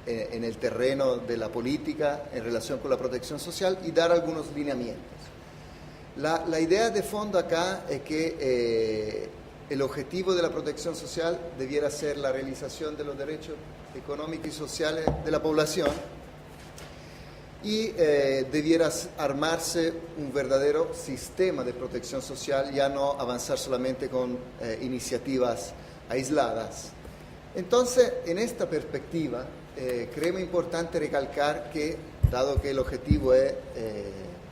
en el terreno de la política en relación con la protección social y dar algunos lineamientos. La idea de fondo acá es que el objetivo de la protección social debiera ser la realización de los derechos económicos y sociales de la población y debiera armarse un verdadero sistema de protección social, ya no avanzar solamente con iniciativas aisladas. Entonces, en esta perspectiva, creemos importante recalcar que, dado que el objetivo es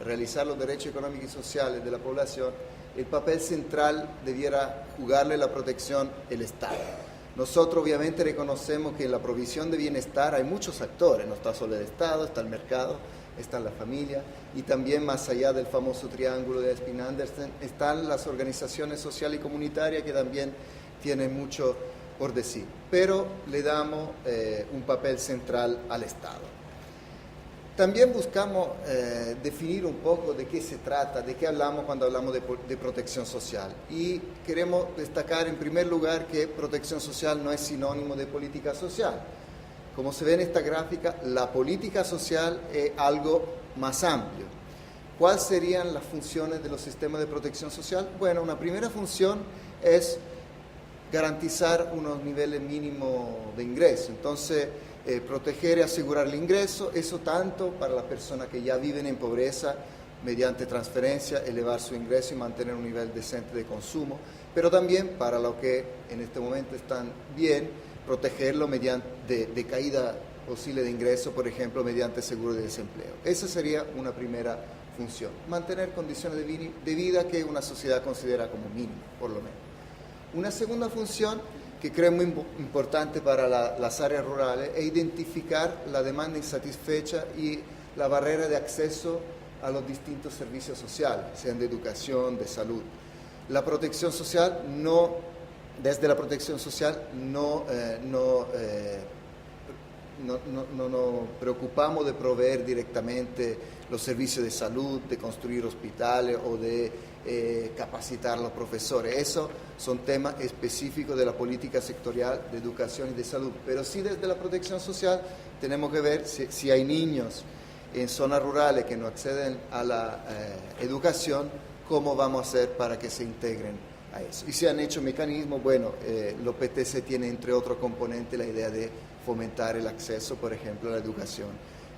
realizar los derechos económicos y sociales de la población, el papel central debiera jugarle la protección el Estado. Nosotros obviamente reconocemos que en la provisión de bienestar hay muchos actores, no está solo el Estado, está el mercado, está la familia y también más allá del famoso triángulo de Espin-Andersen están las organizaciones sociales y comunitarias que también tienen mucho por decir, pero le damos un papel central al Estado. También buscamos definir un poco de qué se trata, de qué hablamos cuando hablamos de protección social. Y queremos destacar en primer lugar que protección social no es sinónimo de política social. Como se ve en esta gráfica, la política social es algo más amplio. ¿Cuáles serían las funciones de los sistemas de protección social? Bueno, una primera función es garantizar unos niveles mínimos de ingreso. Entonces, proteger y asegurar el ingreso, eso tanto para las personas que ya viven en pobreza, mediante transferencia, elevar su ingreso y mantener un nivel decente de consumo, pero también para los que en este momento están bien, protegerlo mediante de caída posible de ingreso, por ejemplo, mediante seguro de desempleo. Esa sería una primera función, mantener condiciones de vida que una sociedad considera como mínimo, por lo menos. Una segunda función que creo muy importante para las áreas rurales es identificar la demanda insatisfecha y la barrera de acceso a los distintos servicios sociales, sean de educación, de salud. La protección social desde la protección social no nos preocupamos de proveer directamente los servicios de salud, de construir hospitales o de capacitar a los profesores. Eso son temas específicos de la política sectorial de educación y de salud. Pero sí desde la protección social tenemos que ver si hay niños en zonas rurales que no acceden a la educación, cómo vamos a hacer para que se integren a eso. Y se han hecho mecanismos, bueno, los PTC tiene entre otros componentes la idea de fomentar el acceso, por ejemplo, a la educación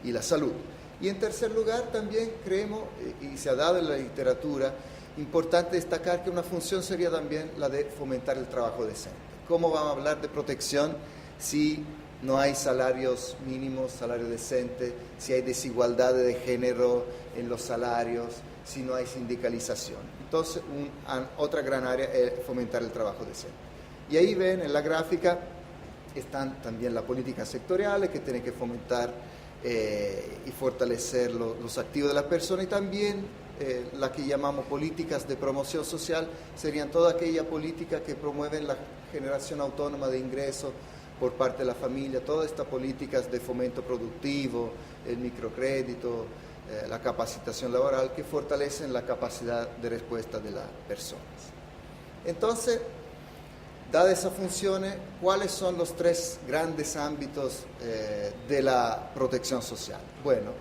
y la salud. Y en tercer lugar también creemos, y se ha dado en la literatura, importante destacar que una función sería también la de fomentar el trabajo decente. ¿Cómo vamos a hablar de protección si no hay salarios mínimos, salario decente, si hay desigualdades de género en los salarios, si no hay sindicalización? Entonces, otra gran área es fomentar el trabajo decente. Y ahí ven en la gráfica, están también las políticas sectoriales que tienen que fomentar y fortalecer los activos de las personas y también las que llamamos políticas de promoción social serían todas aquellas políticas que promueven la generación autónoma de ingresos por parte de la familia, todas estas políticas de fomento productivo, el microcrédito, la capacitación laboral que fortalecen la capacidad de respuesta de las personas. Entonces, dadas esas funciones, ¿cuáles son los tres grandes ámbitos de la protección social? Bueno,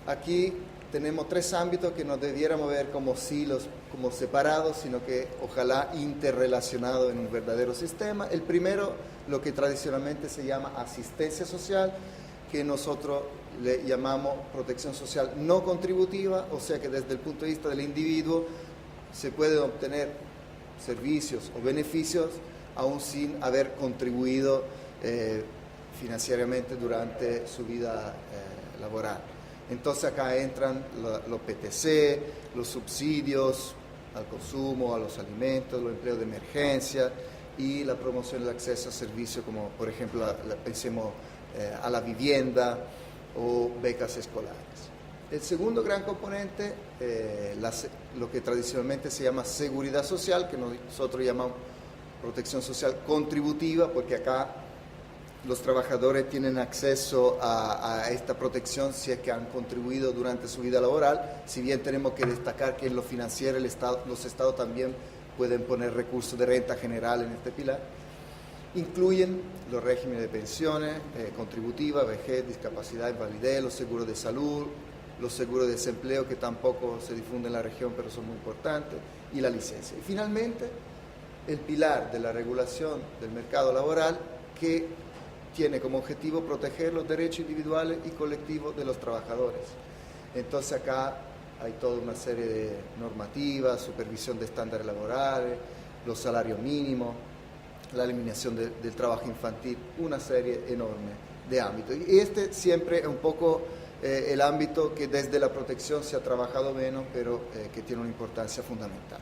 aquí tenemos tres ámbitos que no debiéramos ver como silos, como separados, sino que ojalá interrelacionados en un verdadero sistema. El primero, lo que tradicionalmente se llama asistencia social, que nosotros le llamamos protección social no contributiva, o sea que desde el punto de vista del individuo se pueden obtener servicios o beneficios aún sin haber contribuido financieramente durante su vida laboral. Entonces acá entran los PTC, los subsidios al consumo, a los alimentos, los empleos de emergencia y la promoción del acceso a servicios como por ejemplo pensemos a la vivienda o becas escolares. El segundo gran componente, lo que tradicionalmente se llama seguridad social, que nosotros llamamos protección social contributiva, porque acá los trabajadores tienen acceso a esta protección si es que han contribuido durante su vida laboral, si bien tenemos que destacar que en lo financiero los estados también pueden poner recursos de renta general en este pilar. Incluyen los regímenes de pensiones contributivas, vejez, discapacidad, invalidez, los seguros de salud, los seguros de desempleo, que tampoco se difunden en la región pero son muy importantes, y la licencia. Y finalmente, el pilar de la regulación del mercado laboral, que tiene como objetivo proteger los derechos individuales y colectivos de los trabajadores. Entonces acá hay toda una serie de normativas, supervisión de estándares laborales, los salarios mínimos, la eliminación del trabajo infantil, una serie enorme de ámbitos. Y este siempre es un poco el ámbito que desde la protección se ha trabajado menos, pero que tiene una importancia fundamental.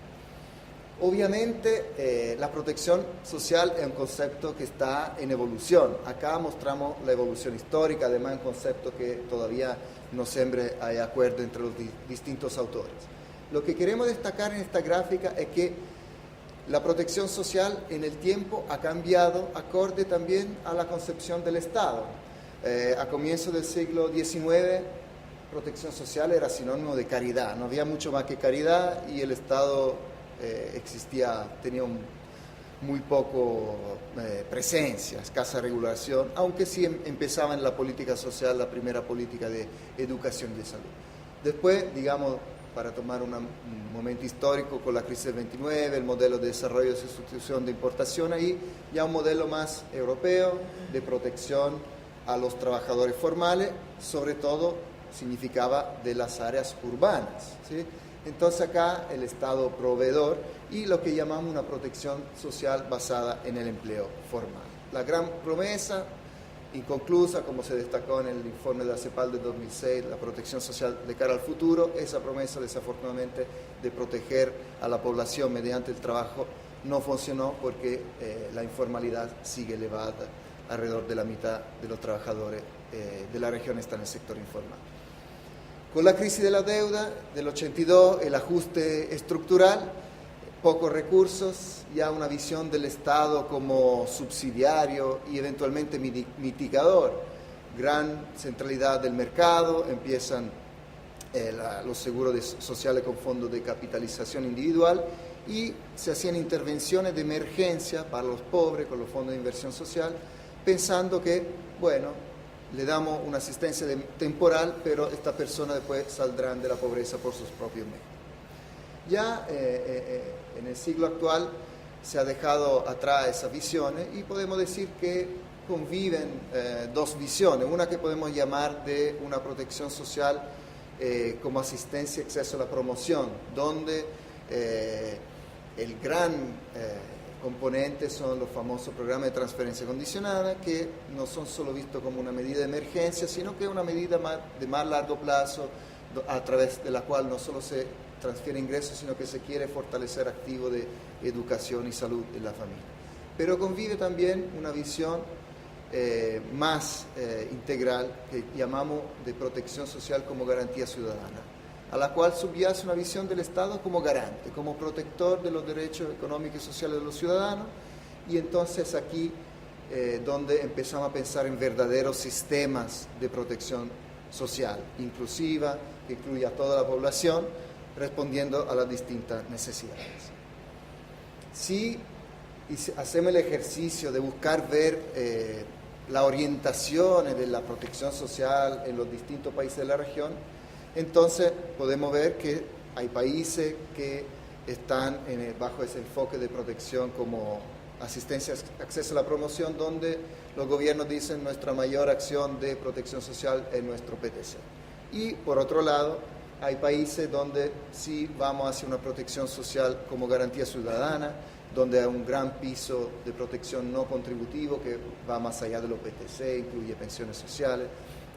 Obviamente la protección social es un concepto que está en evolución. Acá mostramos la evolución histórica, además un concepto que todavía no siempre hay acuerdo entre los distintos autores. Lo que queremos destacar en esta gráfica es que la protección social en el tiempo ha cambiado acorde también a la concepción del Estado. A comienzos del siglo XIX, protección social era sinónimo de caridad, no había mucho más que caridad y el Estado tenía muy poco presencia, escasa regulación, aunque sí empezaba en la política social la primera política de educación y de salud. Después, digamos, para tomar un momento histórico con la crisis del 29, el modelo de desarrollo y sustitución de importación, ahí ya un modelo más europeo de protección a los trabajadores formales, sobre todo significaba de las áreas urbanas, ¿sí? Entonces acá el Estado proveedor y lo que llamamos una protección social basada en el empleo formal. La gran promesa inconclusa, como se destacó en el informe de la CEPAL de 2006, la protección social de cara al futuro, esa promesa desafortunadamente de proteger a la población mediante el trabajo no funcionó porque la informalidad sigue elevada, alrededor de la mitad de los trabajadores de la región están en el sector informal. Con la crisis de la deuda del 82, el ajuste estructural, pocos recursos, ya una visión del Estado como subsidiario y eventualmente mitigador, gran centralidad del mercado, empiezan los seguros sociales con fondos de capitalización individual y se hacían intervenciones de emergencia para los pobres con los fondos de inversión social, pensando que, bueno, le damos una asistencia temporal, pero estas personas después saldrán de la pobreza por sus propios medios. Ya en el siglo actual se ha dejado atrás esas visiones y podemos decir que conviven dos visiones, una que podemos llamar de una protección social como asistencia y acceso a la promoción, donde el gran componente son los famosos programas de transferencia condicionada, que no son solo vistos como una medida de emergencia, sino que es una medida de más largo plazo, a través de la cual no solo se transfiere ingresos, sino que se quiere fortalecer activo de educación y salud en la familia. Pero convive también una visión más integral que llamamos de protección social como garantía ciudadana, a la cual subyace una visión del Estado como garante, como protector de los derechos económicos y sociales de los ciudadanos, y entonces aquí donde empezamos a pensar en verdaderos sistemas de protección social, inclusiva, que incluye a toda la población, respondiendo a las distintas necesidades. Si hacemos el ejercicio de buscar ver las orientaciones de la protección social en los distintos países de la región, entonces podemos ver que hay países que están bajo ese enfoque de protección como asistencia, acceso a la promoción, donde los gobiernos dicen nuestra mayor acción de protección social es nuestro PTC. Y por otro lado, hay países donde sí vamos hacia una protección social como garantía ciudadana, donde hay un gran piso de protección no contributivo que va más allá de los PTC, incluye pensiones sociales,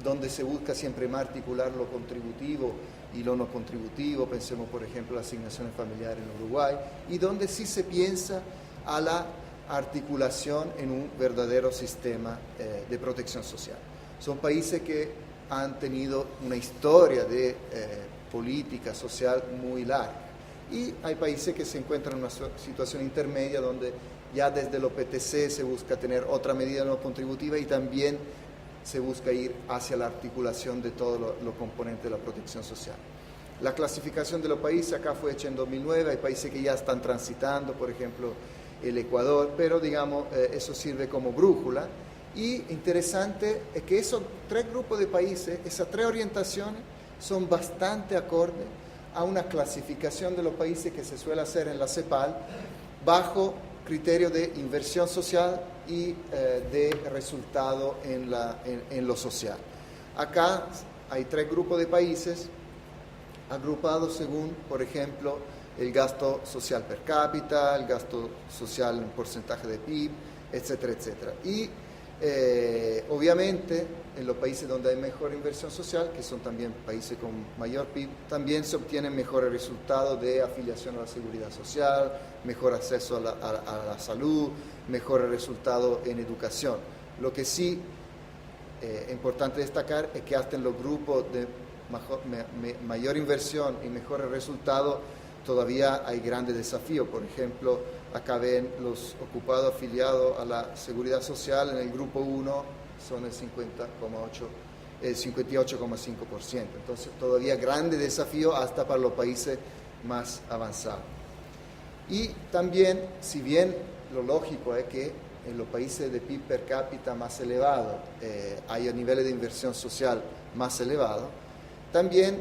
donde se busca siempre más articular lo contributivo y lo no contributivo, pensemos por ejemplo las asignaciones familiares en Uruguay, y donde sí se piensa a la articulación en un verdadero sistema de protección social. Son países que han tenido una historia de política social muy larga, y hay países que se encuentran en una situación intermedia donde ya desde los PTC se busca tener otra medida no contributiva y también se busca ir hacia la articulación de todos los componentes de la protección social. La clasificación de los países acá fue hecha en 2009, hay países que ya están transitando, por ejemplo, el Ecuador, pero digamos, eso sirve como brújula. Y interesante es que esos 3 grupos de países, esas 3 orientaciones, son bastante acordes a una clasificación de los países que se suele hacer en la CEPAL bajo criterio de inversión social y de resultado en lo social. Acá hay 3 grupos de países agrupados según, por ejemplo, el gasto social per cápita, el gasto social en porcentaje de PIB, etcétera, etcétera. Y obviamente en los países donde hay mejor inversión social, que son también países con mayor PIB, también se obtienen mejores resultados de afiliación a la seguridad social, mejor acceso a la salud, mejores resultados en educación. Lo que sí es importante destacar es que hasta en los grupos de mayor inversión y mejores resultados todavía hay grandes desafíos. Por ejemplo, acá ven los ocupados afiliados a la seguridad social en el grupo 1 son el 58,5%. Entonces todavía grande desafío hasta para los países más avanzados. Y también, si bien lo lógico es que en los países de PIB per cápita más elevado haya niveles de inversión social más elevados, también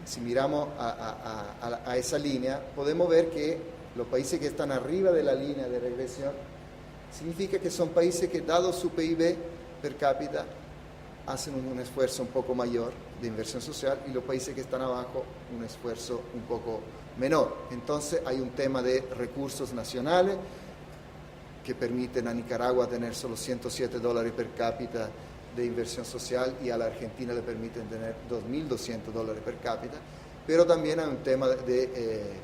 si miramos a esa línea, podemos ver que los países que están arriba de la línea de regresión significa que son países que, dado su PIB per cápita, hacen un esfuerzo un poco mayor de inversión social, y los países que están abajo un esfuerzo un poco menor. Entonces hay un tema de recursos nacionales que permiten a Nicaragua tener solo $107 per cápita de inversión social, y a la Argentina le permiten tener $2.200 per cápita, pero también hay un tema de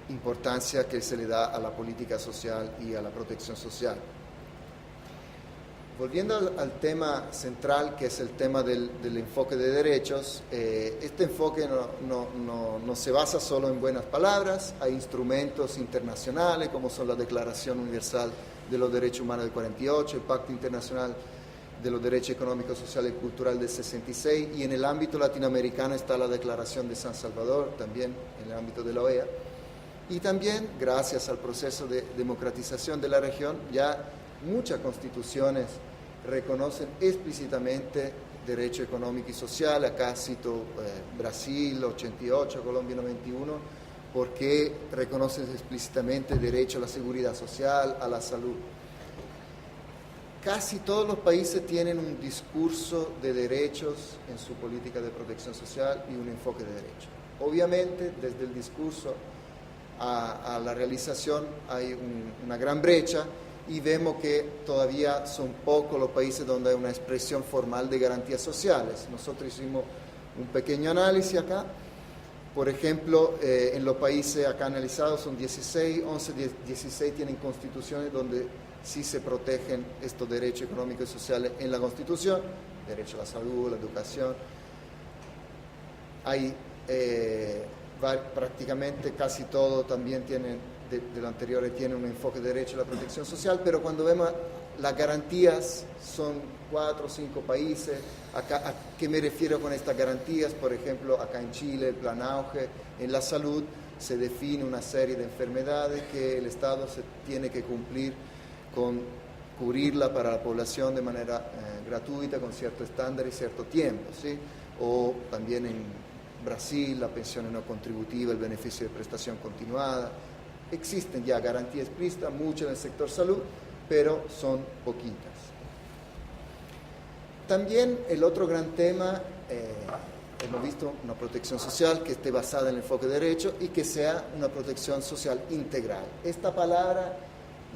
importancia que se le da a la política social y a la protección social. Volviendo al tema central, que es el tema del enfoque de derechos, este enfoque no se basa solo en buenas palabras. Hay instrumentos internacionales como son la Declaración Universal de los Derechos Humanos del 48, el Pacto Internacional de los Derechos Económicos, Sociales y Culturales del 66, y en el ámbito latinoamericano está la Declaración de San Salvador, también en el ámbito de la OEA. Y también, gracias al proceso de democratización de la región, ya muchas constituciones reconocen explícitamente derecho económico y social. Acá cito Brasil 88, Colombia 91, porque reconocen explícitamente derecho a la seguridad social, a la salud. Casi todos los países tienen un discurso de derechos en su política de protección social y un enfoque de derechos. Obviamente, desde el discurso a la realización hay una gran brecha, y vemos que todavía son pocos los países donde hay una expresión formal de garantías sociales. Nosotros hicimos un pequeño análisis acá. Por ejemplo, en los países acá analizados son 16, 11, 16 tienen constituciones donde sí se protegen estos derechos económicos y sociales en la Constitución, derecho a la salud, la educación. Hay prácticamente casi todo también tienen, de lo anterior, tiene un enfoque de derecho a la protección social, pero cuando vemos las garantías son 4 o 5 países. Acá, ¿a qué me refiero con estas garantías? Por ejemplo, acá en Chile, el Plan Auge, en la salud se define una serie de enfermedades que el Estado se tiene que cumplir con cubrirla para la población de manera gratuita, con cierto estándar y cierto tiempo, ¿sí? O también en Brasil, la pensión no contributiva, el beneficio de prestación continuada. Existen ya garantías explícitas, muchas en el sector salud, pero son poquitas. También el otro gran tema, hemos visto una protección social que esté basada en el enfoque de derecho y que sea una protección social integral. Esta palabra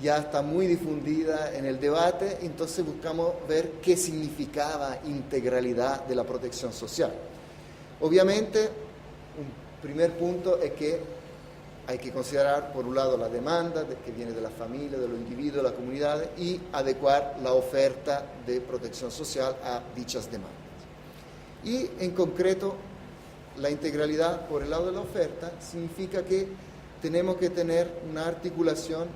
ya está muy difundida en el debate, entonces buscamos ver qué significaba integralidad de la protección social. Obviamente, un primer punto es que hay que considerar, por un lado, la demanda que viene de la familia, de los individuos, de la comunidad, y adecuar la oferta de protección social a dichas demandas. Y, en concreto, la integralidad por el lado de la oferta significa que tenemos que tener una articulación,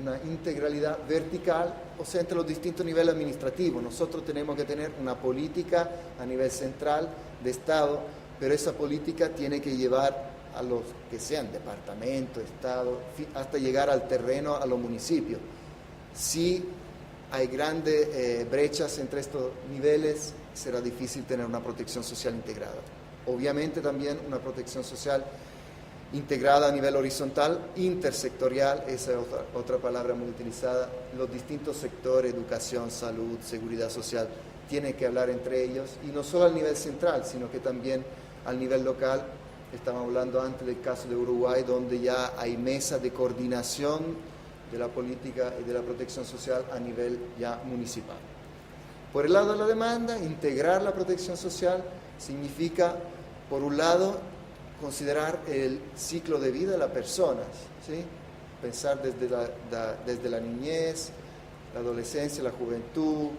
una integralidad vertical, o sea, entre los distintos niveles administrativos. Nosotros tenemos que tener una política a nivel central de Estado, pero esa política tiene que llevar a los que sean departamento, estado, hasta llegar al terreno, a los municipios. Si hay grandes brechas entre estos niveles, será difícil tener una protección social integrada. Obviamente también una protección social integrada a nivel horizontal, intersectorial, esa es otra palabra muy utilizada. Los distintos sectores, educación, salud, seguridad social, tienen que hablar entre ellos, y no solo al nivel central, sino que también al nivel local. Estamos hablando antes del caso de Uruguay, donde ya hay mesas de coordinación de la política y de la protección social a nivel ya municipal. Por el lado de la demanda, integrar la protección social significa, por un lado, considerar el ciclo de vida de las personas, ¿sí? Pensar desde la niñez, la adolescencia, la juventud,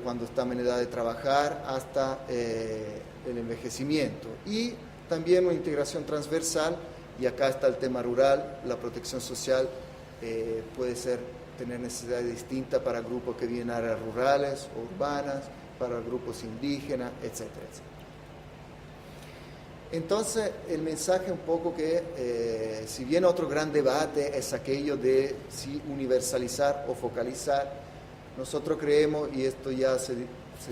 cuando están en edad de trabajar, hasta el envejecimiento. Y también una integración transversal, y acá está el tema rural. La protección social puede tener necesidades distintas para grupos que viven en áreas rurales o urbanas, para grupos indígenas, etcétera, etcétera. Entonces, el mensaje un poco que, si bien otro gran debate es aquello de si universalizar o focalizar, nosotros creemos, y esto ya se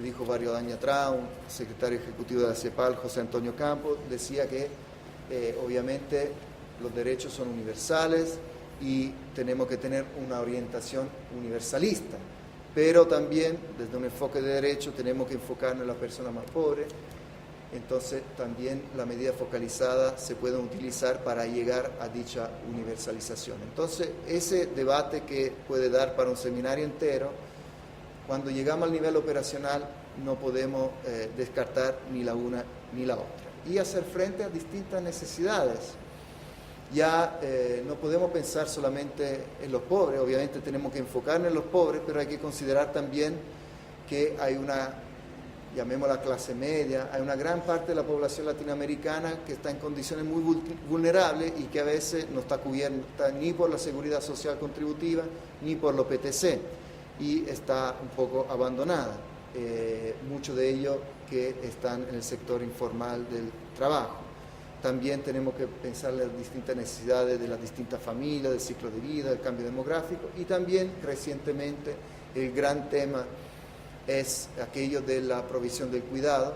dijo varios años atrás, un secretario ejecutivo de la CEPAL, José Antonio Campos, decía que obviamente los derechos son universales y tenemos que tener una orientación universalista, pero también desde un enfoque de derecho tenemos que enfocarnos en las personas más pobres. Entonces también las medidas focalizadas se pueden utilizar para llegar a dicha universalización. Entonces ese debate que puede dar para un seminario entero, cuando llegamos al nivel operacional no podemos descartar ni la una ni la otra y hacer frente a distintas necesidades. Ya no podemos pensar solamente en los pobres, obviamente tenemos que enfocarnos en los pobres, pero hay que considerar también que hay una, llamémosla clase media, hay una gran parte de la población latinoamericana que está en condiciones muy vulnerables y que a veces no está cubierta ni por la seguridad social contributiva ni por los PTC, y está un poco abandonada. Muchos de ellos que están en el sector informal del trabajo. También tenemos que pensar en las distintas necesidades de las distintas familias, del ciclo de vida, del cambio demográfico, y también recientemente el gran tema es aquello de la provisión del cuidado,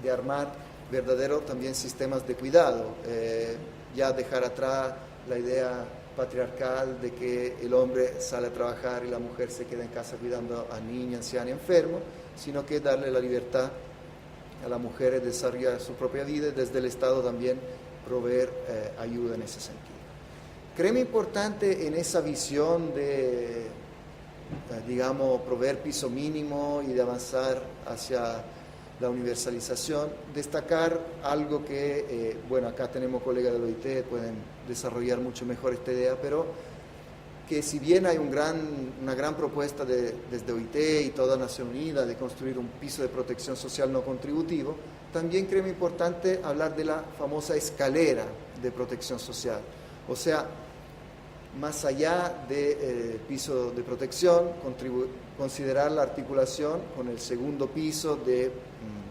de armar verdaderos también sistemas de cuidado, ya dejar atrás la idea patriarcal de que el hombre sale a trabajar y la mujer se queda en casa cuidando a niños, ancianos y enfermos, sino que darle la libertad a las mujeres de desarrollar su propia vida y desde el Estado también proveer ayuda en ese sentido. Créeme importante en esa visión de, digamos, proveer piso mínimo y de avanzar hacia la universalización, destacar algo que, bueno, acá tenemos colegas del OIT, pueden desarrollar mucho mejor esta idea, pero que si bien hay una gran propuesta desde OIT y toda Nación Unida de construir un piso de protección social no contributivo, también creo importante hablar de la famosa escalera de protección social. O sea, más allá del piso de protección, considerar la articulación con el segundo piso de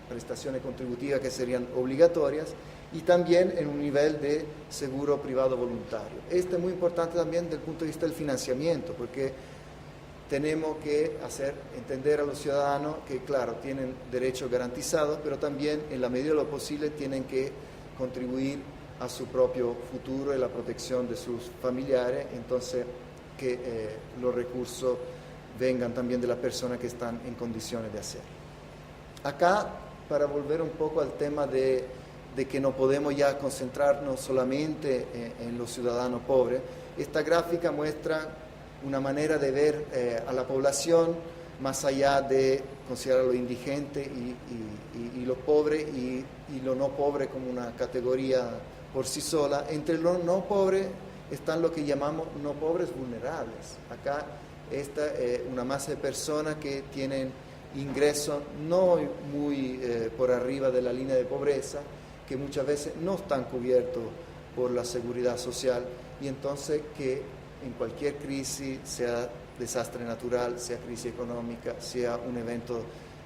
prestaciones contributivas que serían obligatorias, y también en un nivel de seguro privado voluntario. Esto es muy importante también desde el punto de vista del financiamiento, porque tenemos que hacer entender a los ciudadanos que, claro, tienen derechos garantizados, pero también, en la medida de lo posible, tienen que contribuir a su propio futuro y la protección de sus familiares, entonces que los recursos vengan también de las personas que están en condiciones de hacerlo. Acá, para volver un poco al tema de que no podemos ya concentrarnos solamente en los ciudadanos pobres, esta gráfica muestra una manera de ver a la población más allá de considerar lo indigente y lo pobre y lo no pobre como una categoría por sí sola. Entre los no pobres están lo que llamamos no pobres vulnerables. Acá esta es una masa de personas que tienen ingresos no muy por arriba de la línea de pobreza, que muchas veces no están cubiertos por la seguridad social, y entonces que en cualquier crisis, sea desastre natural, sea crisis económica, sea un evento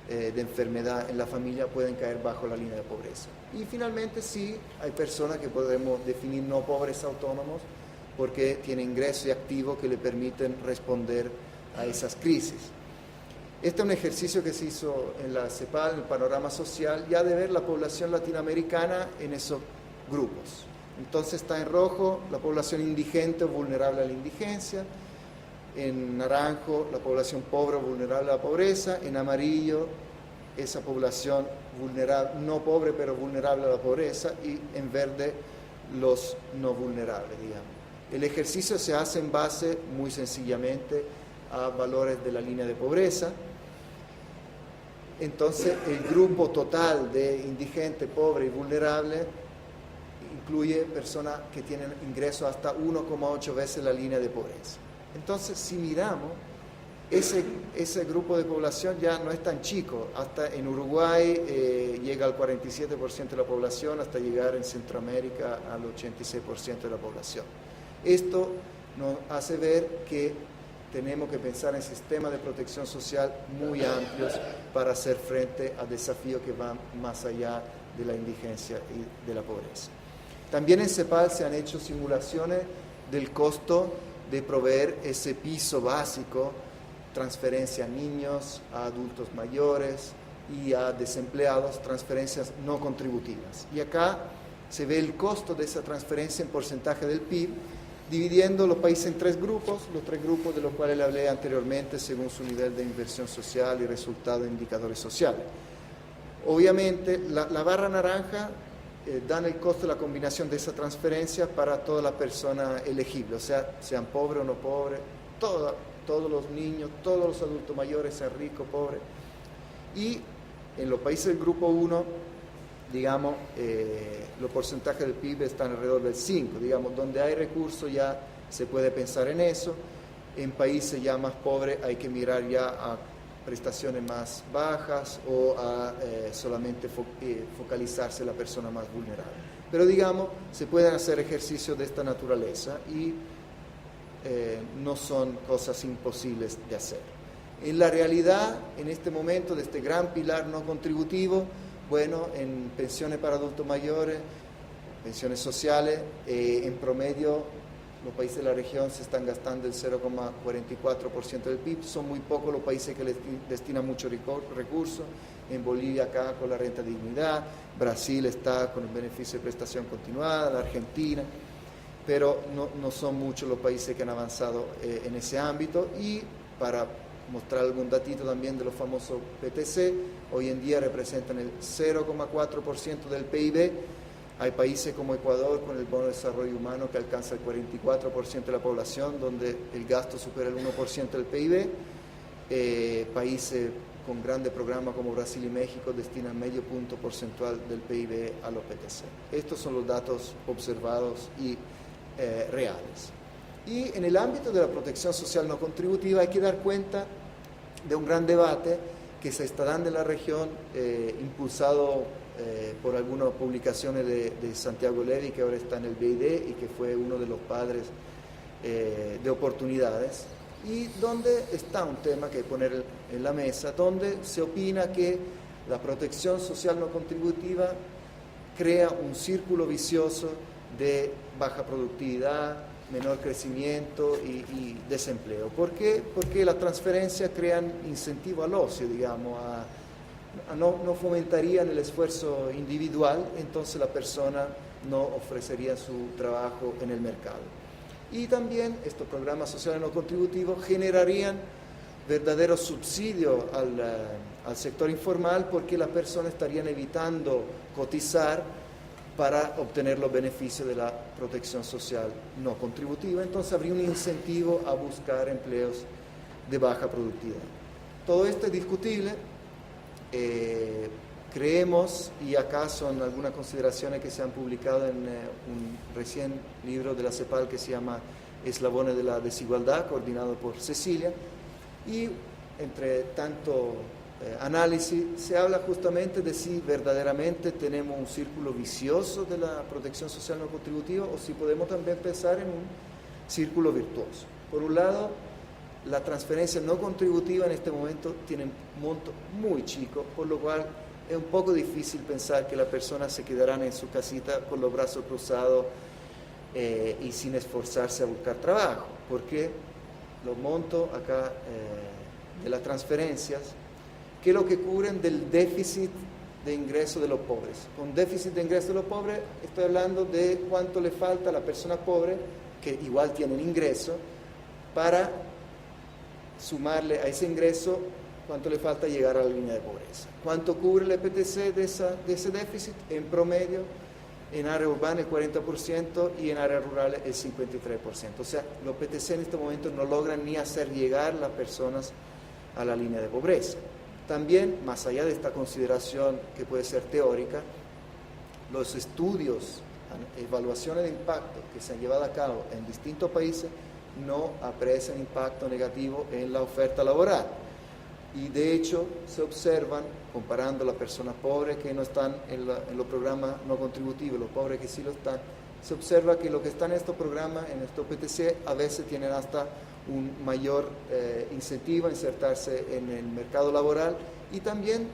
de enfermedad en la familia pueden caer bajo la línea de pobreza. Y finalmente sí, hay personas que podemos definir no pobres autónomos porque tienen ingresos y activos que le permiten responder a esas crisis. Este es un ejercicio que se hizo en la CEPAL, en el panorama social, ya de ver la población latinoamericana en esos grupos. Entonces está en rojo la población indigente o vulnerable a la indigencia, en naranjo la población pobre o vulnerable a la pobreza, en amarillo esa población vulnerable, no pobre pero vulnerable a la pobreza, y en verde los no vulnerables, digamos. El ejercicio se hace en base, muy sencillamente, a valores de la línea de pobreza. Entonces, el grupo total de indigente, pobre y vulnerable incluye personas que tienen ingresos hasta 1,8 veces la línea de pobreza. Entonces, si miramos, ese grupo de población ya no es tan chico. Hasta en Uruguay llega al 47% de la población, hasta llegar en Centroamérica al 86% de la población. Esto nos hace ver que tenemos que pensar en sistemas de protección social muy amplios para hacer frente a desafíos que van más allá de la indigencia y de la pobreza. También en CEPAL se han hecho simulaciones del costo de proveer ese piso básico, transferencia a niños, a adultos mayores y a desempleados, transferencias no contributivas. Y acá se ve el costo de esa transferencia en porcentaje del PIB, dividiendo los países en tres grupos, los tres grupos de los cuales le hablé anteriormente según su nivel de inversión social y resultado de indicadores sociales. Obviamente, la barra naranja dan el costo de la combinación de esa transferencia para todas las personas elegibles, o sea, sean pobres o no pobres, todos los niños, todos los adultos mayores, sean ricos, pobres. Y en los países del grupo 1, digamos, los porcentajes del PIB están alrededor del 5, digamos, donde hay recursos ya se puede pensar en eso. En países ya más pobres hay que mirar ya a prestaciones más bajas o a solamente focalizarse en la persona más vulnerable. Pero digamos, se pueden hacer ejercicios de esta naturaleza y no son cosas imposibles de hacer. En la realidad, en este momento, de este gran pilar no contributivo, bueno, en pensiones para adultos mayores, pensiones sociales, en promedio los países de la región se están gastando el 0,44% del PIB, son muy pocos los países que les destinan mucho recursos. En Bolivia acá con la renta de dignidad, Brasil está con el beneficio de prestación continuada, la Argentina, pero no son muchos los países que han avanzado en ese ámbito. Y para mostrar algún datito también de los famosos PTC, hoy en día representan el 0,4% del PIB. Hay países como Ecuador con el bono de desarrollo humano que alcanza el 44% de la población, donde el gasto supera el 1% del PIB. Países con grandes programas como Brasil y México destinan medio punto porcentual del PIB a los PTC. Estos son los datos observados y reales. Y en el ámbito de la protección social no contributiva hay que dar cuenta de un gran debate que se está dando en la región, impulsado por algunas publicaciones de Santiago Levy, que ahora está en el BID y que fue uno de los padres de oportunidades, y donde está un tema que poner en la mesa, donde se opina que la protección social no contributiva crea un círculo vicioso de baja productividad, menor crecimiento y desempleo. ¿Por qué? Porque las transferencias crean incentivo al ocio, digamos, no fomentarían el esfuerzo individual, entonces la persona no ofrecería su trabajo en el mercado. Y también estos programas sociales no contributivos generarían verdaderos subsidios al sector informal, porque las personas estarían evitando cotizar para obtener los beneficios de la protección social no contributiva. Entonces habría un incentivo a buscar empleos de baja productividad. Todo esto es discutible. Creemos, y acá son algunas consideraciones que se han publicado en un recién libro de la CEPAL que se llama Eslabones de la Desigualdad, coordinado por Cecilia, y entre tanto análisis se habla justamente de si verdaderamente tenemos un círculo vicioso de la protección social no contributiva o si podemos también pensar en un círculo virtuoso. Por un lado, La transferencia no contributiva en este momento tiene un monto muy chico, por lo cual es un poco difícil pensar que las personas se quedarán en su casita con los brazos cruzados y sin esforzarse a buscar trabajo, porque los montos acá de las transferencias, que es lo que cubren del déficit de ingreso de los pobres. Con déficit de ingreso de los pobres estoy hablando de cuánto le falta a la persona pobre, que igual tienen ingreso, para sumarle a ese ingreso cuánto le falta llegar a la línea de pobreza. ¿Cuánto cubre el EPTC de ese déficit? En promedio, en área urbana el 40% y en áreas rurales el 53%. O sea, los EPTC en este momento no logran ni hacer llegar las personas a la línea de pobreza. También, más allá de esta consideración que puede ser teórica, los estudios, evaluaciones de impacto que se han llevado a cabo en distintos países no aprecian impacto negativo en la oferta laboral. Y de hecho se observan, comparando las personas pobres que no están en los programas no contributivos, los pobres que sí lo están, se observa que los que están en estos programas, en estos PTC, a veces tienen hasta un mayor incentivo a insertarse en el mercado laboral. Y también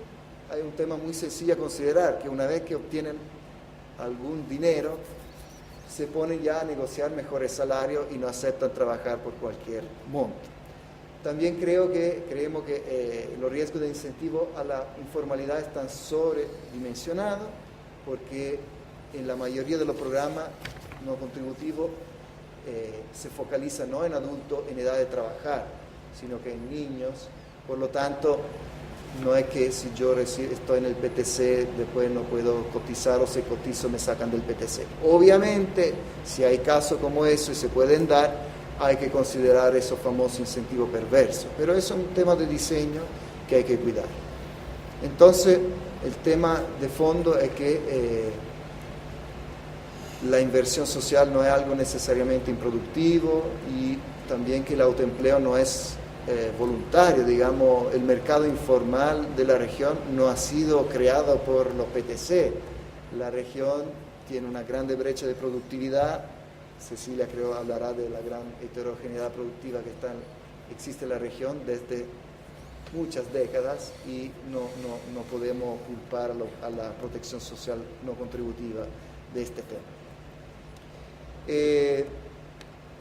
hay un tema muy sencillo a considerar, que una vez que obtienen algún dinero, se ponen ya a negociar mejores salarios y no aceptan trabajar por cualquier monto. También creemos que los riesgos de incentivo a la informalidad están sobredimensionados, porque en la mayoría de los programas no contributivos se focaliza no en adultos en edad de trabajar, sino que en niños. Por lo tanto, no es que si yo estoy en el PTC, después no puedo cotizar, o si cotizo me sacan del PTC. Obviamente, si hay casos como eso y se pueden dar, hay que considerar esos famosos incentivos perversos. Pero eso es un tema de diseño que hay que cuidar. Entonces, el tema de fondo es que la inversión social no es algo necesariamente improductivo, y también que el autoempleo no es voluntario. Digamos, el mercado informal de la región no ha sido creado por los PTC. La región tiene una grande brecha de productividad. Cecilia creo hablará de la gran heterogeneidad productiva que existe en la región desde muchas décadas, y no podemos culpar a la protección social no contributiva de este tema.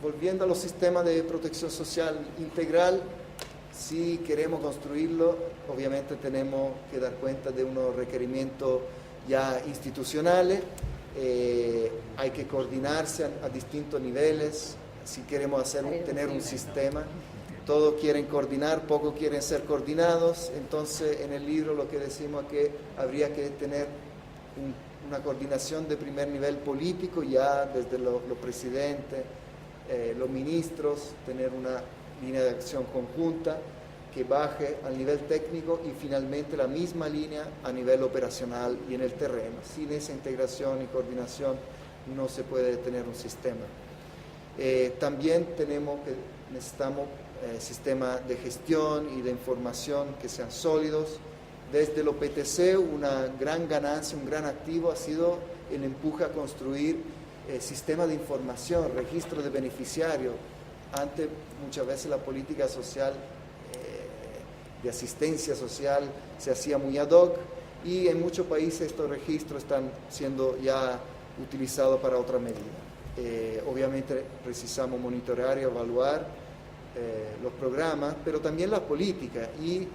Volviendo a los sistemas de protección social integral, si queremos construirlo, obviamente tenemos que dar cuenta de unos requerimientos ya institucionales. Hay que coordinarse a distintos niveles si queremos tener un sistema. Todos quieren coordinar, pocos quieren ser coordinados. Entonces, en el libro lo que decimos es que habría que tener una coordinación de primer nivel político, ya desde los presidentes, los ministros, tener una línea de acción conjunta que baje al nivel técnico, y finalmente la misma línea a nivel operacional y en el terreno. Sin esa integración y coordinación no se puede tener un sistema. También necesitamos sistemas de gestión y de información que sean sólidos. Desde los PTC, una gran ganancia, un gran activo ha sido el empuje a construir sistemas de información, registro de beneficiarios. Antes, muchas veces la política social de asistencia social se hacía muy ad hoc, y en muchos países estos registros están siendo ya utilizados para otra medida. Obviamente precisamos monitorear y evaluar los programas, pero también las políticas, y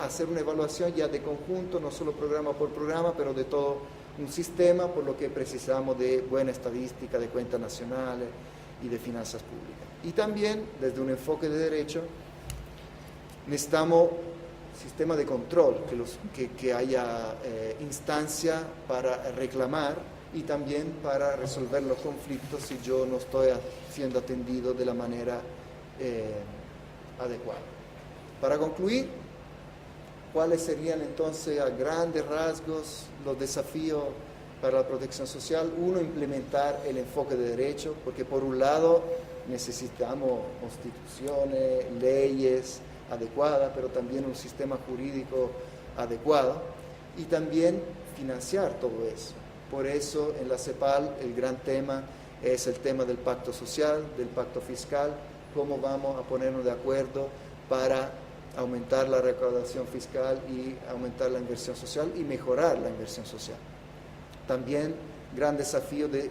hacer una evaluación ya de conjunto, no solo programa por programa, pero de todo un sistema, por lo que precisamos de buena estadística, de cuentas nacionales y de finanzas públicas. Y también, desde un enfoque de derecho, necesitamos sistema de control, que haya instancia para reclamar y también para resolver los conflictos si yo no estoy siendo atendido de la manera adecuada. Para concluir, ¿cuáles serían entonces a grandes rasgos los desafíos para la protección social? Uno, implementar el enfoque de derecho, porque por un lado necesitamos constituciones, leyes adecuadas, pero también un sistema jurídico adecuado, y también financiar todo eso. Por eso en la CEPAL el gran tema es el tema del pacto social, del pacto fiscal, cómo vamos a ponernos de acuerdo para aumentar la recaudación fiscal y aumentar la inversión social y mejorar la inversión social. También gran desafío de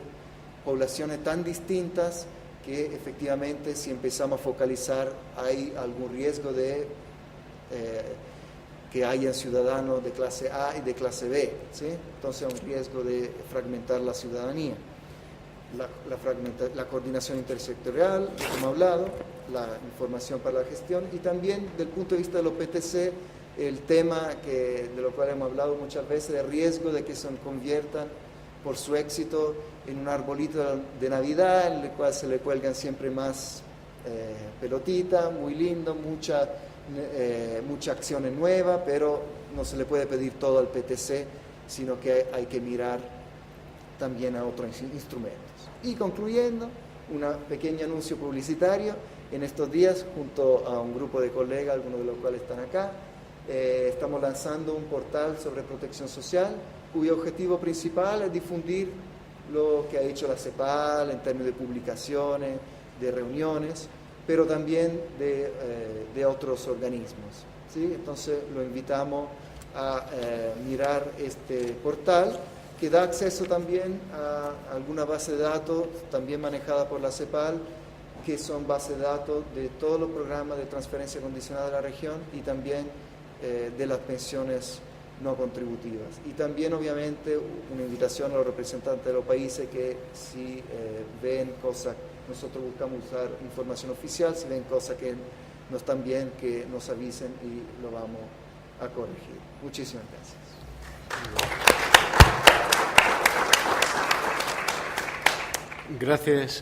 poblaciones tan distintas que efectivamente si empezamos a focalizar hay algún riesgo de que haya ciudadanos de clase A y de clase B, ¿sí? Entonces un riesgo de fragmentar la ciudadanía. La coordinación intersectorial, como he hablado, la información para la gestión y también del punto de vista de los PTC, el tema de lo cual hemos hablado muchas veces, de riesgo de que se conviertan por su éxito en un arbolito de Navidad, en el cual se le cuelgan siempre más pelotitas, muy lindo, mucha acción nueva, pero no se le puede pedir todo al PTC, sino que hay que mirar también a otros instrumentos. Y concluyendo, un pequeño anuncio publicitario. En estos días, junto a un grupo de colegas, algunos de los cuales están acá, estamos lanzando un portal sobre protección social, cuyo objetivo principal es difundir lo que ha hecho la CEPAL en términos de publicaciones, de reuniones, pero también de otros organismos, ¿sí? Entonces lo invitamos a mirar este portal, que da acceso también a alguna base de datos, también manejada por la CEPAL, que son bases de datos de todos los programas de transferencia condicionada de la región y también de las pensiones no contributivas. Y también, obviamente, una invitación a los representantes de los países que si ven cosas, nosotros buscamos usar información oficial, si ven cosas que no están bien, que nos avisen y lo vamos a corregir. Muchísimas gracias. Gracias.